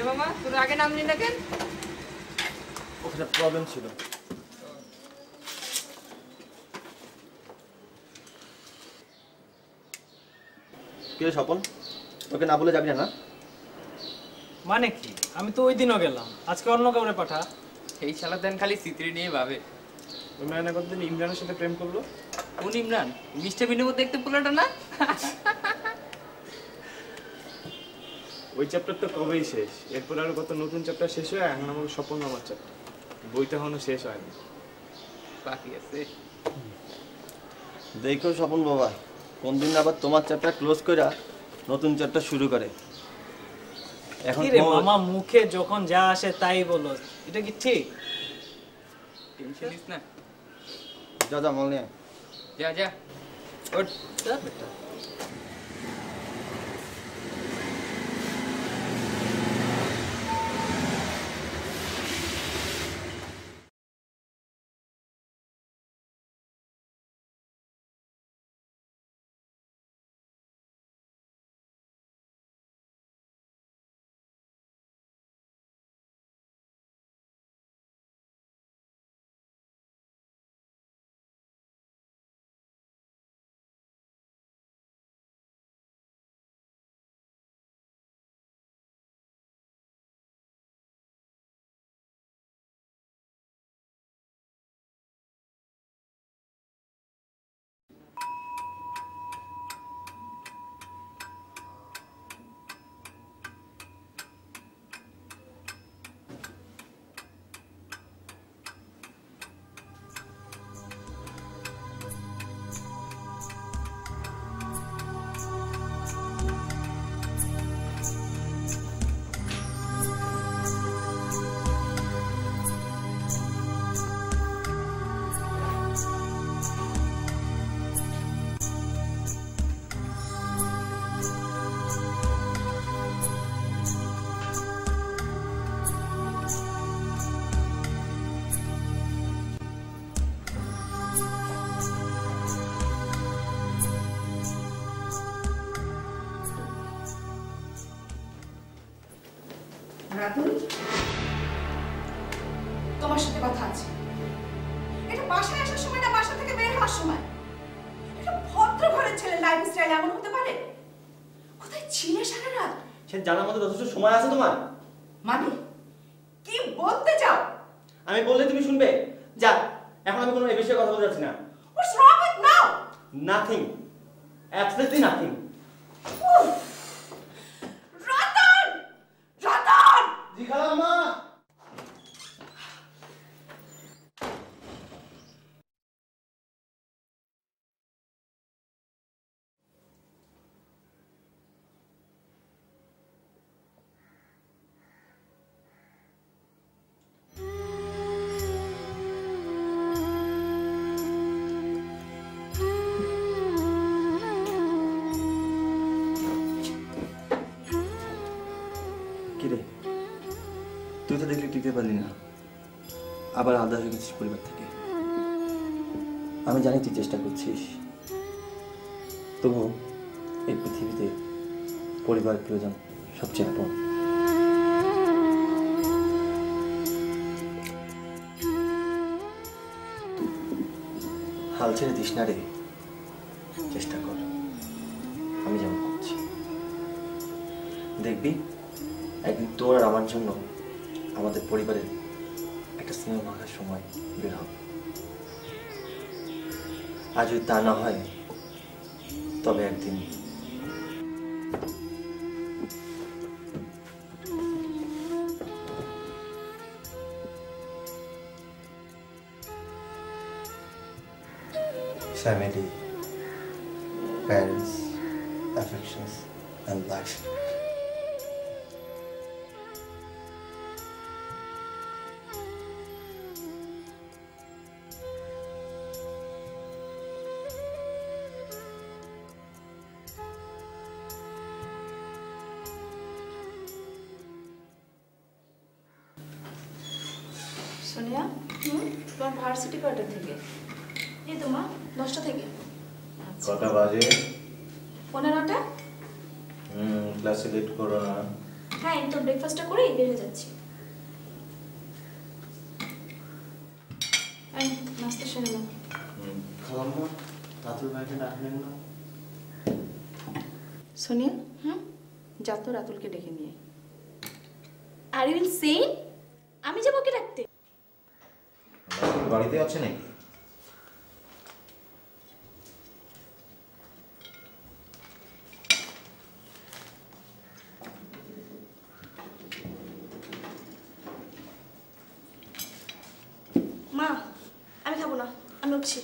মামা তোর আগে নামলি না কেন? ওখানে প্রবলেম ছিল। কি রে স্বপন, তোকে না বলে যাবি না? মানে কি? আমি তো ওই দিনও গেলাম, আজকে অন্য কাউরে পাঠা। এই শালা দেন খালি চিত্রি নিয়ে ভাবে। ওই মেয়েটা কতদিন ইমরানের সাথে প্রেম করলো। কোন ইমরান? মিস্টার বিনুর দেখতে পোলাটা না? ওই চ্যাপ্টার তো কবেই শেষ, এরপর আরো কত নতুন চ্যাপ্টার শেষ হয়ে এখন আমাকে স্বপন আমার চ্যাপ্টার, বইটা এখনো শেষ হয়নি, বাকি আছে। দেখো স্বপন বাবা, কোন দিন আবার তোমার চ্যাপ্টার ক্লোজ করে নতুন চ্যাপ্টার শুরু করে। এখন কি রে মামা, মুখে যখন যা আসে তাই বলো, এটা কি ঠিক? টেনশন নিস না, যা যা মল নিয়ে যা যা ওঠ। রাতুল, তোমার সাথে কথা আছে। এটা বাসায় আসার সময় না বাসা থেকে বের হওয়ার সময়? এটা ভদ্র ঘরের ছেলে লাইফস্টাইল এমন হতে পারে? কোথায় ছিলে সারা রাত? সে জানার মতো যথেষ্ট সময় আছে তোমার? মানে কি বলতে চাও? আমি বললে তুমি শুনবে? যা, এখন আমি কোনো এই বিষয়ে কথা বলতে যাচ্ছি না। What's wrong with now? Nothing. Absolutely nothing. Ratan! Ratan! জি খালাম্মা। তুইও তো দেখলে টিকতে পারলি না, আবার আলাদা হয়ে গেছিস পরিবার থেকে। আমি জানি তুই চেষ্টা করছিস, তবু এই পৃথিবীতে পরিবার প্রিয়জন সবচেয়ে আপন। হাল ছেড়ে দিস না রে, চেষ্টা কর, আমি যেমন করছি। দেখবি একদিন তোর আর আমার জন্য আমাদের পরিবারের একটা স্নেহ মাখার সময় বের হবে। আর যদি তা না হয় তবে একদিন family, parents, affections, and life. Sonia, তোমার ভার্সিটি কয়টা থেকে? এই তো মা, 10টা থেকে। কটা বাজে? 15টা। ক্লাসে লেট করো না। হ্যাঁ, এই তো ব্রেকফাস্টটা করেই বের হয়ে যাচ্ছি। এই নাস্তা সেরে নাও। খালাম্মা, রাতুল ভাইকে ডাকলেন না? সোনিয়া, যা তো রাতুলকে ডেকে নিয়ে। Are you insane? আমি যাবো ওকে ডাকতে? বাড়িতে আছে নাকি? মা, আমি খাবো না, আমি উঠছি।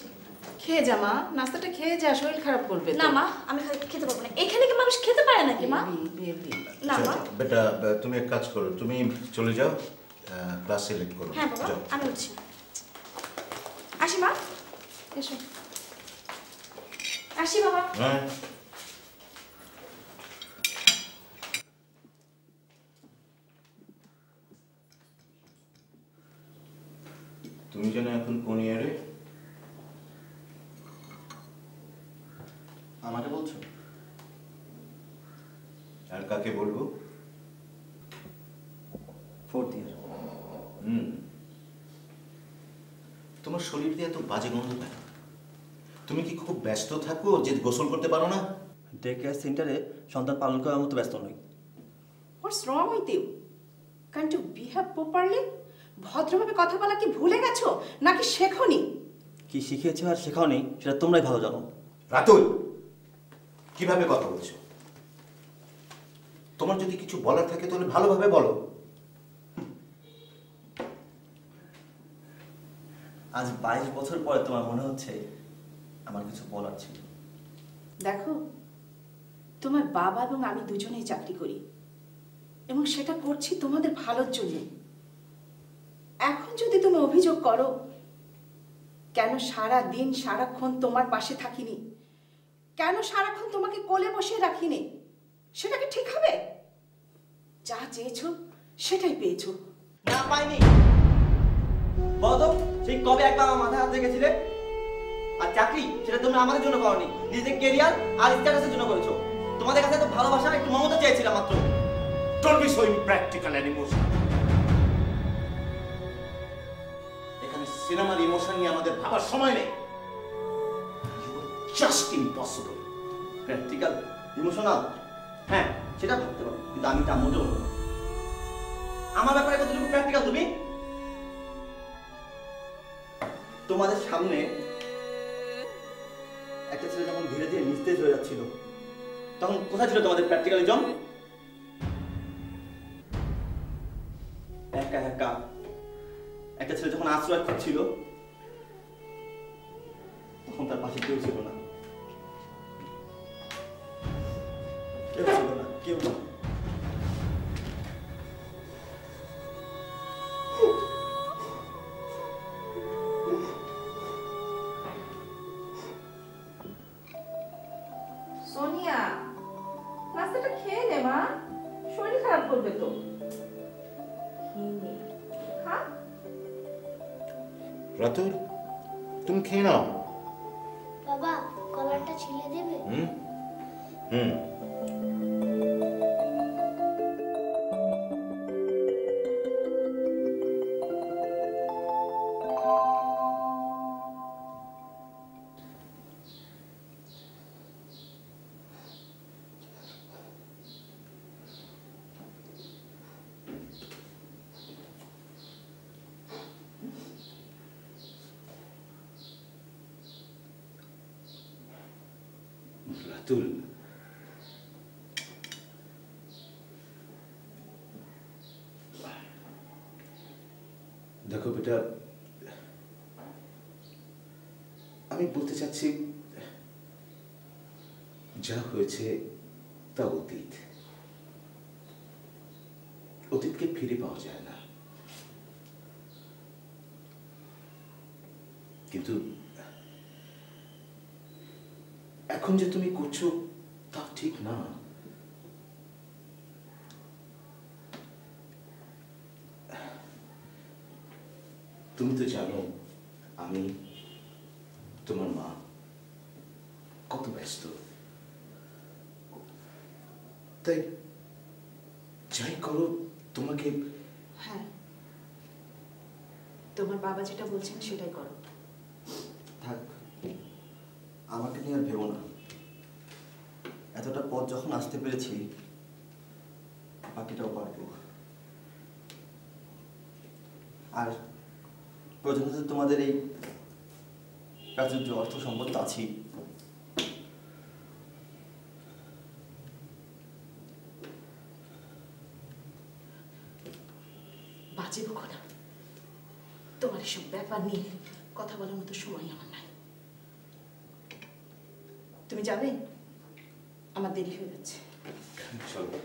খেয়ে যা মা, নাস্তাটা খেয়ে যা, শরীর খারাপ করবে তো। না মা, আমি খেতে পারবো না। এখানে কি মানুষ খেতে পারে নাকি মা? বেবি না মা। বেটা, তুমি এক কাজ করো, তুমি চলে যাও, ক্লাসে লেট করো। হ্যাঁ বাবা, যাও। আমি উঠছি। আসি মা। এসো। আসি বাবা। হ্যাঁ। তুমি যেন এখন কোন ইয়ারে? আমাকে বলছো? আর কাকে বলবো? 4th year। তোমার শরীর দিয়ে এত বাজে গন্ধ পায়? তুমি কি খুব ব্যস্ত থাকো যে গোসল করতে পারো না? ডে কেয়ার সেন্টারে সন্তান পালন করার মতো ব্যস্ত নই। What's wrong with you? Can you behave properly? ভদ্রভাবে কথা বলা কি ভুলে গেছো নাকি শেখোনি? কি শিখিয়েছো আর শেখাও নেই সেটা তোমরাই ভালো জানো। রাতুল, কিভাবে কথা বলছো? তোমার যদি কিছু বলার থাকে তাহলে ভালোভাবে বলো। আজ 22 বছর পরে তোমার মনে হচ্ছে আমার কিছু বলার ছিল। দেখো, তোমার বাবা এবং আমি দুজনেই চাকরি করি এবং সেটা করছি তোমাদের ভালোর জন্য। এখন যদি তুমি অভিযোগ করো কেন সারা দিন সারাক্ষণ তোমার পাশে থাকিনি, কেন সারাক্ষণ তোমাকে কোলে বসিয়ে রাখিনি, সেটা কি ঠিক হবে? যা চেয়েছো সেটাই পেয়েছো। না পাইনি। বলো, সেই কবে একবার আমার মাথায় হাত রেখেছিলে? আর চাকরি সেটা তুমি আমাদের জন্য করোনি, নিজের ক্যারিয়ার আর স্ট্যাটাসের জন্য করেছো। তোমাদের কাছে তো ভালোবাসা, একটু মমতা চেয়েছিলাম মাত্র। Don't be so impractical and emotional. এখানে সিনেমার ইমোশন নিয়ে আমাদের ভাবার সময় নেই। You are just impossible. Practical, emotional, হ্যাঁ সেটা ভাবতে পারো, কিন্তু আমি তা মোটেও নই। আমার ব্যাপারে কতটুকু প্র্যাকটিক্যাল তুমি? তোমাদের সামনে একটা ছেলে যখন ধীরে ধীরে নিস্তেজ হয়ে যাচ্ছিল, তখন কোথায় ছিল তোমাদের প্র্যাকটিক্যালিজম? একা একা একটা ছেলে যখন আশ্রয় খুঁজছিল, তখন তার পাশে কেউ ছিল না। কেউ ছিল না, কেউ না। সোনিয়া, নাস্তাটা খেয়ে নে মা, শরীর খারাপ করবে তো। খেয়ে নে। রাতুল, তুমি খেয়ে নাও। বাবা কলারটা ছিলে দেবে? হুম হুম। রাতুল, দেখো বেটা, আমি বলতে চাচ্ছি যা হয়েছে তা অতীত। অতীতকে ফিরে পাওয়া যায় না, কিন্তু এখন যে তুমি করছো তা ঠিক না। তুমি তো জানো আমি, তোমার মা কত ব্যস্ত, তাই যাই করো তোমাকে। হ্যাঁ, তোমার বাবা যেটা বলছেন সেটাই করো। থাক, আমাকে নিয়ে আর ভেবো না। এতটা পথ যখন আসতে পেরেছি, বাকিটাও পারবো। আর প্রয়োজন হচ্ছে তোমাদের এই প্রাচুর্য অর্থ সম্পদ তো আছেই। বাজে বকো না, তোমার এসব ব্যাপার নিয়ে কথা বলার মতো সময় আমার নাই। তুমি যাবে? আমার দেরি হয়ে যাচ্ছে। চলো।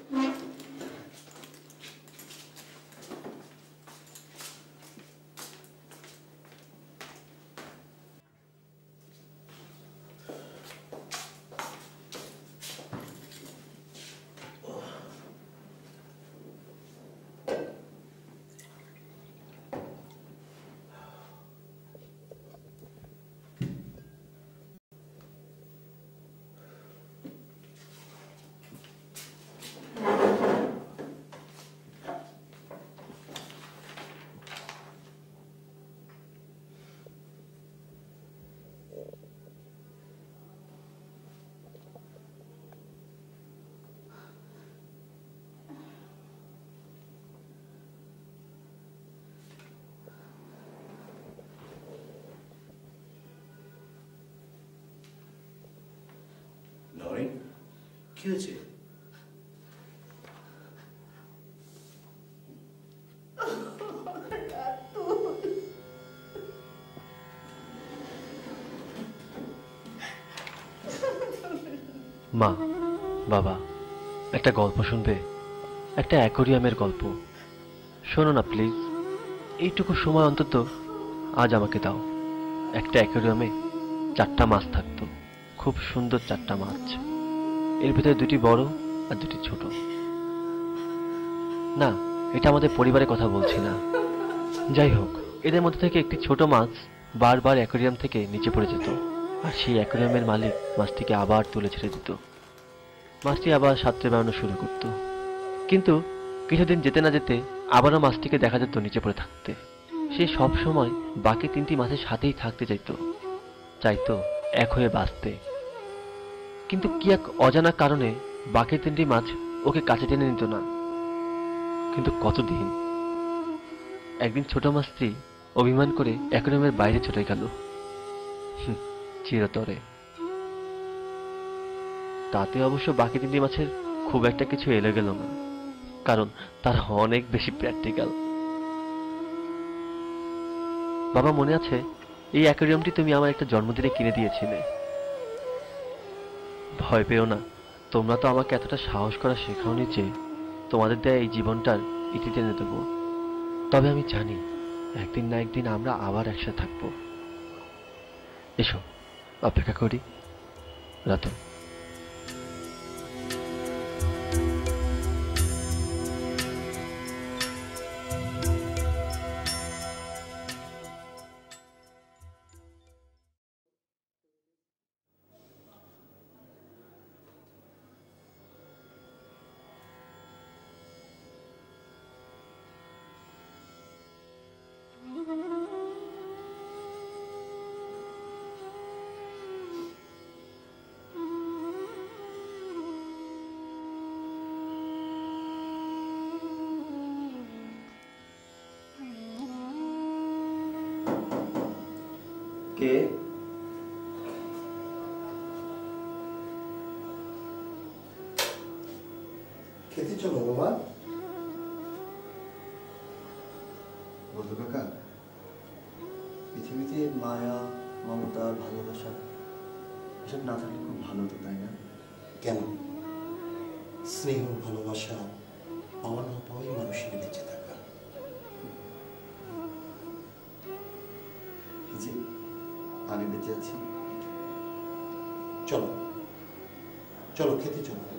নরেন, কি হয়েছে? মা, বাবা, একটা গল্প শুনবে? একটা অ্যাকোরিয়ামের গল্প। শোনো না প্লিজ, এইটুকু সময় অন্তত আজ আমাকে দাও। একটা অ্যাকোরিয়ামে 4টা মাছ থাকতো, খুব সুন্দর 4টা মাছ। এর ভিতরে 2টি বড় আর 2টি ছোট। না, এটা আমাদের পরিবারের কথা বলছি না। যাই হোক, এদের মধ্যে থেকে একটি ছোট মাছ বারবার অ্যাকোরিয়াম থেকে নিচে পড়ে যেত, আর সেই অ্যাকোরিয়ামের মালিক মাছটিকে আবার তুলে ছেড়ে দিত। মাছটি আবার সাঁতরে বেড়ানো শুরু করত, কিন্তু কিছুদিন যেতে না যেতে আবারও মাছটিকে দেখা যেত নিচে পড়ে থাকতে। সে সব সময় বাকি 3টি মাছের সাথেই থাকতে চাইতো এক হয়ে বাঁচতে। কিন্তু কি এক অজানা কারণে বাকি 3টি মাছ ওকে কাছে টেনে নিত না। কিন্তু কতদিন? একদিন ছোট মাছটি অভিমান করে অ্যাকোরিয়ামের বাইরে চলে গেল, চিরতরে। তাতে অবশ্য বাকি 3টি মাছের খুব একটা কিছু এলো গেল না, কারণ তারা অনেক বেশি প্র্যাকটিক্যাল। বাবা, মনে আছে এই অ্যাকোরিয়ামটি তুমি আমার একটা জন্মদিনে কিনে দিয়েছিলে? ভয় পেও না, তোমরা তো আমাকে এতটা সাহস করা শেখাওনি যে তোমাদের দেয়া এই জীবনটার ইতি টেনে দেবো। তবে আমি জানি একদিন না একদিন আমরা আবার একসাথে থাকবো। এসো, অপেক্ষা করি। রাতুল। খেতে চলো বাবা। বলতো কাকা, পৃথিবীতে মায়া, মমতা, ভালোবাসা এসব না থাকলে খুব ভালো হতো, তাই না? কেন? স্নেহ ভালোবাসা পাওয়া না পাওয়াই মানুষের বেঁচে থাকা। এই যে আমি বেঁচে আছি। চলো চলো খেতে চলো।